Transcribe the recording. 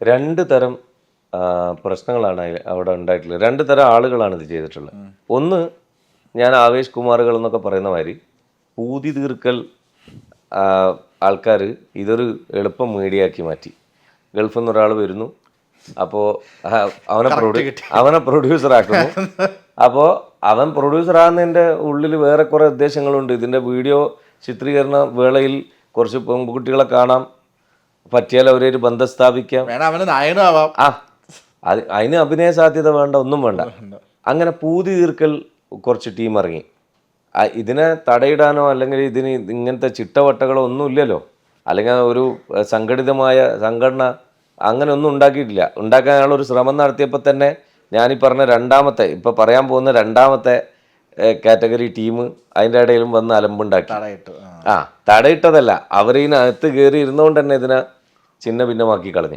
2 തരം പ്രശ്നങ്ങളാണ് അവിടെ ഉണ്ടായിട്ടുള്ളത്. 2 തരം ആളുകളാണ് ഇത് ചെയ്തിട്ടുള്ളത്. ഒന്ന് ഞാൻ ആവേശ് കുമാറുകൾ എന്നൊക്കെ പറയുന്ന മാതിരി പൂതി തീർക്കൽ ആൾക്കാർ ഇതൊരു എളുപ്പം മീഡിയയാക്കി മാറ്റി. ഗൾഫിൽ നിന്ന് ഒരാൾ വരുന്നു, അപ്പോൾ അവനെ പ്രൊഡ്യൂസറാക്കുന്നു. അപ്പോൾ അവൻ പ്രൊഡ്യൂസറാകുന്നതിൻ്റെ ഉള്ളിൽ വേറെ കുറേ ഉദ്ദേശങ്ങളുണ്ട്. ഇതിൻ്റെ വീഡിയോ ചിത്രീകരണ വേളയിൽ കുറച്ച് പെൺകുട്ടികളെ കാണാം, പറ്റിയാൽ അവരൊരു ബന്ധം സ്ഥാപിക്കാം, അതിന് അഭിനയ സാധ്യത വേണ്ട, ഒന്നും വേണ്ട. അങ്ങനെ പൂതി തീർക്കൽ കുറച്ച് ടീം ഇറങ്ങി. ഇതിനെ തടയിടാനോ അല്ലെങ്കിൽ ഇതിന് ഇങ്ങനത്തെ ചിട്ടവട്ടകളോ ഒന്നും ഇല്ലല്ലോ. അല്ലെങ്കിൽ ഒരു സംഘടിതമായ സംഘടന അങ്ങനെ ഒന്നും ഉണ്ടാക്കിയിട്ടില്ല. ഉണ്ടാക്കാനുള്ള ഒരു ശ്രമം നടത്തിയപ്പോൾ തന്നെ ഞാനീ പറഞ്ഞ രണ്ടാമത്തെ, ഇപ്പം പറയാൻ പോകുന്ന രണ്ടാമത്തെ കാറ്റഗറി ടീം അതിൻ്റെ ഇടയിലും വന്ന് അലമ്പുണ്ടാക്കി. തടയിട്ടതല്ല, അവരിതിനകത്ത് കയറി ഇരുന്നുകൊണ്ട് തന്നെ ഇതിനെ ചിന്ന ഭിന്നമാക്കി കളഞ്ഞു.